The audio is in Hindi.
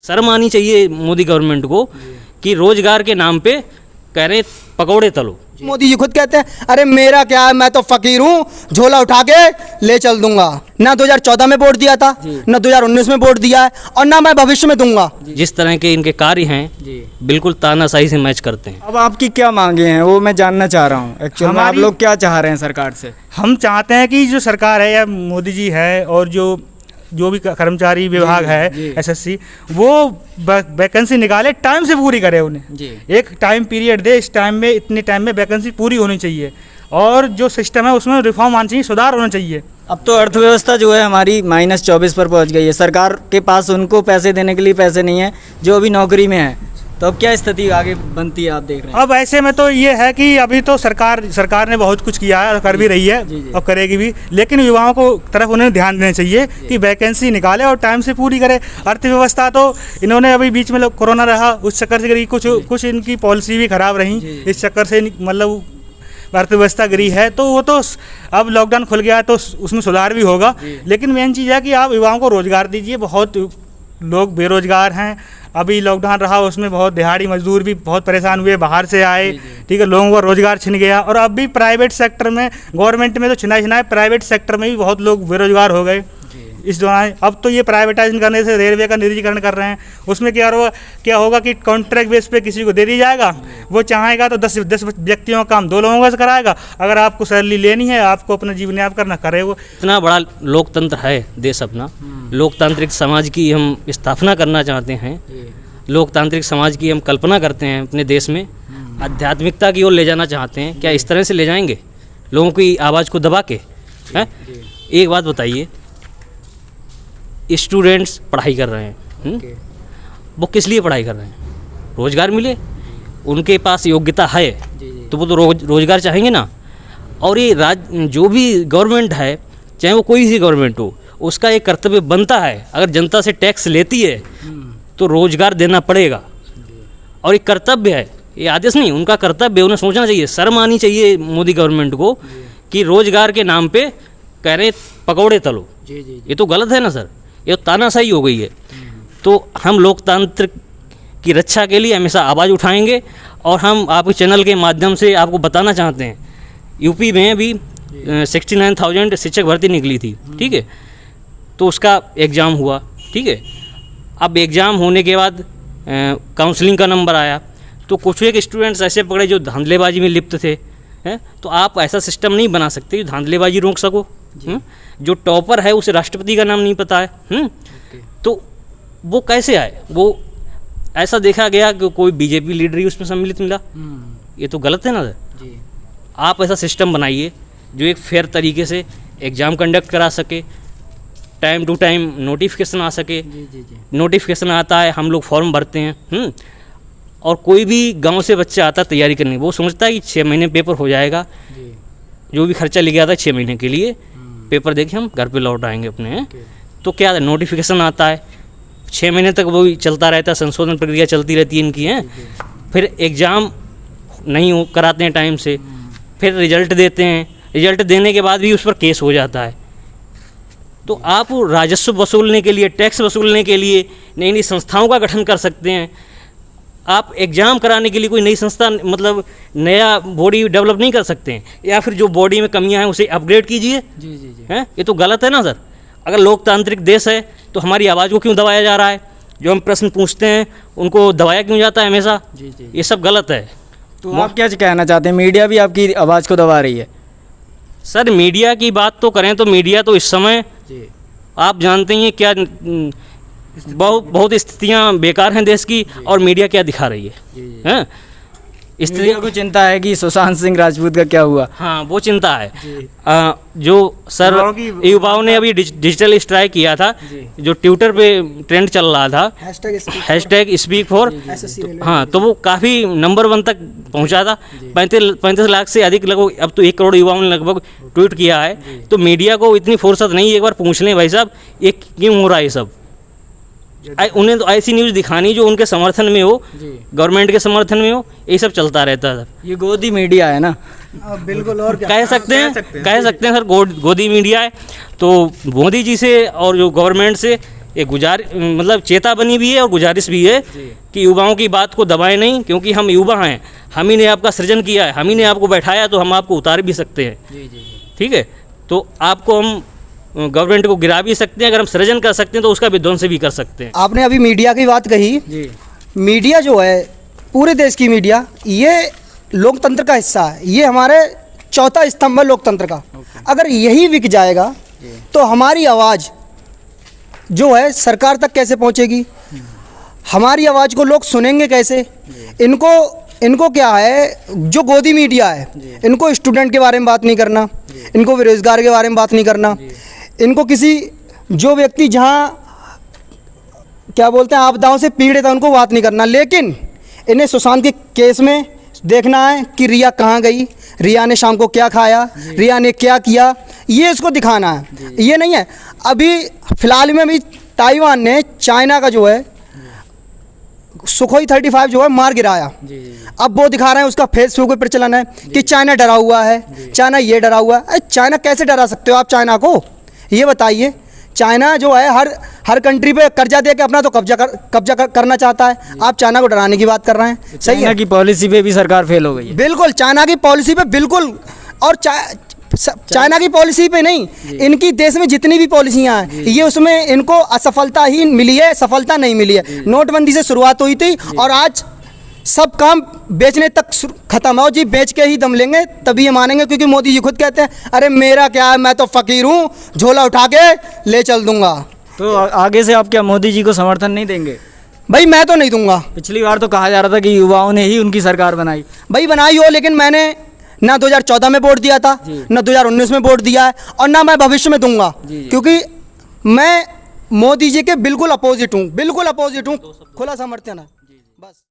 शर्म आनी चाहिए मोदी गवर्नमेंट को कि रोजगार के नाम पे कह रहे पकौड़े तलो। मोदी जी खुद कहते हैं अरे मेरा क्या है, मैं तो फकीर हूँ, झोला उठा के ले चल दूंगा। ना 2014 में वोट दिया था, ना 2019 में वोट दिया है, और ना मैं भविष्य में दूंगा। जिस तरह के इनके कार्य हैं बिल्कुल तानाशाही से मैच करते हैं। अब आपकी क्या मांगे हैं वो मैं जानना चाह रहा हूँ एक्चुअली में, आप लोग क्या चाह रहे हैं सरकार से? हम चाहते हैं कि जो सरकार है या मोदी जी है और जो भी कर्मचारी विभाग है एसएससी, वो वैकेंसी निकाले, टाइम से पूरी करे उन्हें। एक टाइम पीरियड दे, इस टाइम में इतने टाइम में वैकेंसी पूरी होनी चाहिए, और जो सिस्टम है उसमें रिफॉर्म आना चाहिए, सुधार होना चाहिए। अब तो अर्थव्यवस्था जो है हमारी -24 पर पहुंच गई है, सरकार के पास उनको पैसे देने के लिए पैसे नहीं है जो अभी नौकरी में है, तो अब क्या स्थिति आगे बनती है आप देख रहे हैं? अब ऐसे में तो ये है कि अभी तो सरकार ने बहुत कुछ किया है और कर भी रही है और करेगी भी, लेकिन युवाओं को तरफ उन्हें ध्यान देना चाहिए कि वैकेंसी निकाले और टाइम से पूरी करे। अर्थव्यवस्था तो इन्होंने अभी बीच में कोरोना रहा, उस चक्कर से कुछ इनकी पॉलिसी भी खराब रही, इस चक्कर से मतलब अर्थव्यवस्था गिरी है। तो वो तो अब लॉकडाउन खुल गया तो उसमें सुधार भी होगा, लेकिन मेन चीज़ है कि आप युवाओं को रोज़गार दीजिए। बहुत लोग बेरोजगार हैं, अभी लॉकडाउन रहा उसमें बहुत दिहाड़ी मजदूर भी बहुत परेशान हुए, बाहर से आए, ठीक है, लोगों का रोजगार छिन गया। और अब भी प्राइवेट सेक्टर में, गवर्नमेंट में तो छिना है, प्राइवेट सेक्टर में भी बहुत लोग बेरोजगार हो गए इस दौरान। अब तो ये प्राइवेटाइजेशन करने से रेलवे का निजीकरण कर रहे हैं, उसमें क्या होगा कि कॉन्ट्रैक्ट बेस पे किसी को दे दिया जाएगा, वो चाहेगा तो 10 व्यक्तियों का काम 2 लोगों का कराएगा। अगर आपको सैलरी लेनी है, आपको अपना जीवन यापन करना, करे वो। इतना बड़ा लोकतंत्र है देश अपना, लोकतांत्रिक समाज की हम स्थापना करना चाहते हैं, लोकतांत्रिक समाज की हम कल्पना करते हैं अपने देश में, आध्यात्मिकता की ओर ले जाना चाहते हैं। क्या इस तरह से ले जाएंगे लोगों की आवाज़ को दबा के? हैं? एक बात बताइए, स्टूडेंट्स पढ़ाई कर रहे हैं, वो किस लिए पढ़ाई कर रहे हैं? रोज़गार मिले, उनके पास योग्यता है तो वो तो रोज़गार चाहेंगे ना। और ये जो भी गवर्नमेंट है, चाहे वो कोई सी गवर्नमेंट हो, उसका एक कर्तव्य बनता है, अगर जनता से टैक्स लेती है तो रोज़गार देना पड़ेगा, और एक कर्तव्य है, ये आदेश नहीं, उनका कर्तव्य, उन्हें सोचना चाहिए। शर्म आनी चाहिए मोदी गवर्नमेंट को कि रोज़गार के नाम पे कह रहे पकौड़े तलो। ये तो गलत है ना सर, ये तो तानाशाही हो गई है। तो हम लोकतंत्र की रक्षा के लिए हमेशा आवाज़ उठाएंगे, और हम आपके चैनल के माध्यम से आपको बताना चाहते हैं, यूपी में भी 69,000 शिक्षक भर्ती निकली थी, ठीक है, तो उसका एग्ज़ाम हुआ, ठीक है। अब एग्ज़ाम होने के बाद काउंसलिंग का नंबर आया, तो कुछ एक स्टूडेंट्स ऐसे पकड़े जो धांधलेबाजी में लिप्त थे, हैं। तो आप ऐसा सिस्टम नहीं बना सकते जो धांधलेबाजी रोक सको। जो टॉपर है उसे राष्ट्रपति का नाम नहीं पता है, तो वो कैसे आए? वो ऐसा देखा गया कि कोई बीजेपी लीडर ही उसमें सम्मिलित मिला, ये तो गलत है ना सर। आप ऐसा सिस्टम बनाइए जो एक फेयर तरीके से एग्ज़ाम कंडक्ट करा सके, टाइम टू टाइम नोटिफिकेशन आ सके। नोटिफिकेशन आता है, हम लोग फॉर्म भरते हैं, और कोई भी गांव से बच्चा आता है तैयारी करने, वो समझता है कि 6 महीने पेपर हो जाएगा, जो भी खर्चा ले गया था 6 महीने के लिए, पेपर देके हम घर पे लौट आएंगे अपने। तो क्या है, नोटिफिकेशन आता है, 6 महीने तक वो चलता रहता है, संशोधन प्रक्रिया चलती रहती है इनकी, हैं। फिर एग्ज़ाम नहीं कराते हैं टाइम से, फिर रिजल्ट देते हैं, रिजल्ट देने के बाद भी उस पर केस हो जाता है। तो आप राजस्व वसूलने के लिए, टैक्स वसूलने के लिए नई नई संस्थाओं का गठन कर सकते हैं। आप एग्ज़ाम कराने के लिए कोई नई संस्था, मतलब नया बॉडी डेवलप नहीं कर सकते हैं, या फिर जो बॉडी में कमियां हैं उसे अपग्रेड कीजिए। हैं, ये तो गलत है ना सर। अगर लोकतांत्रिक देश है तो हमारी आवाज़ को क्यों दबाया जा रहा है? जो हम प्रश्न पूछते हैं उनको दबाया क्यों जाता है हमेशा? ये सब गलत है। तो आप क्या कहना चाहते हैं, मीडिया भी आपकी आवाज़ को दबा रही है? सर मीडिया की बात तो करें तो मीडिया तो इस समय आप जानते हैं क्या, बहुत स्थितियां बेकार हैं देश की, और मीडिया क्या दिखा रही है? मीडिया को चिंता है कि सुशांत सिंह राजपूत का क्या हुआ? हाँ, वो चिंता है। जो सर युवाओं ने अभी डिजिटल स्ट्राइक किया था, जो ट्विटर पे ट्रेंड चल रहा था, हैशटैग स्पीक फॉर, हाँ, तो वो काफ़ी नंबर 1 तक पहुंचा था। 35 लाख से अधिक लगभग, अब तो 1 करोड़ युवाओं ने लगभग ट्वीट किया है। तो मीडिया को इतनी फुर्सत नहीं, एक बार पूछ लें भाई साहब ये क्यों हो रहा है ये सब। उन्हें तो ऐसी न्यूज़ दिखानी जो उनके समर्थन में हो, गवर्नमेंट के समर्थन में हो, ये सब चलता रहता है। ये गोदी मीडिया है ना? बिल्कुल, और क्या कह सकते हैं सर, गोदी मीडिया है। तो मोदी जी से और जो गवर्नमेंट से एक मतलब चेतावनी भी है और गुजारिश भी है कि युवाओं की बात को दबाएं नहीं, क्योंकि हम युवा हैं, हम ही ने आपका सृजन किया है, हम ही ने आपको बैठाया, तो हम आपको उतार भी सकते हैं। ठीक है, तो आपको हम गवर्नमेंट को गिरा भी सकते हैं, अगर हम सृजन कर सकते हैं तो उसका विध्वंस भी कर सकते हैं। आपने अभी मीडिया की बात कही। मीडिया जो है, पूरे देश की मीडिया, ये लोकतंत्र का हिस्सा है, ये हमारे चौथा स्तंभ है लोकतंत्र का। अगर यही बिक जाएगा तो हमारी आवाज़ जो है सरकार तक कैसे पहुंचेगी? हमारी आवाज़ को लोग सुनेंगे कैसे? इनको क्या है, जो गोदी मीडिया है, इनको स्टूडेंट के बारे में बात नहीं करना, इनको बेरोजगार के बारे में बात नहीं करना, इनको किसी जो व्यक्ति जहाँ क्या बोलते हैं आपदाओं से पीड़ित है उनको बात नहीं करना। लेकिन इन्हें सुशांत के केस में देखना है कि रिया कहाँ गई, रिया ने शाम को क्या खाया, रिया ने क्या किया, ये इसको दिखाना है। ये नहीं है। अभी फिलहाल में भी ताइवान ने चाइना का जो है सुखोई 35 जो है मार गिराया। अब वो दिखा रहे हैं, उसका फेसबुक पे प्रचलन है कि चाइना डरा हुआ है, चाइना ये डरा हुआ है। अरे चाइना कैसे डरा सकते हो आप चाइना को, ये बताइए। चाइना जो है हर कंट्री पे कर्जा दे के अपना तो कब्जा करना चाहता है। आप चाइना को डराने की बात कर रहे हैं, सही है? चाइना की पॉलिसी पे भी सरकार फेल हो गई है। बिल्कुल, चाइना की पॉलिसी पे बिल्कुल। और चाइना की पॉलिसी पे नहीं, इनकी देश में जितनी भी पॉलिसियां हैं, ये उसमें इनको असफलता ही मिली है, सफलता नहीं मिली है। नोटबंदी से शुरुआत हुई थी और आज सब काम बेचने तक खत्म हो जी, बेच के ही दम लेंगे तभी ये मानेंगे, क्योंकि मोदी जी खुद कहते हैं अरे मेरा क्या है, मैं तो फकीर हूँ, झोला उठा के ले चल दूंगा। तो आगे से आप क्या मोदी जी को समर्थन नहीं देंगे? भाई मैं तो नहीं दूंगा। पिछली बार तो कहा जा रहा था कि युवाओं ने ही उनकी सरकार बनाई। भाई बनाई हो, लेकिन मैंने ना 2014 में वोट दिया था, ना 2019 में वोट दिया है, और ना मैं भविष्य में दूंगा, क्योंकि मैं मोदी जी के बिल्कुल अपोजिट हूँ, बिल्कुल अपोजिट हूँ। खुला समर्थन है बस।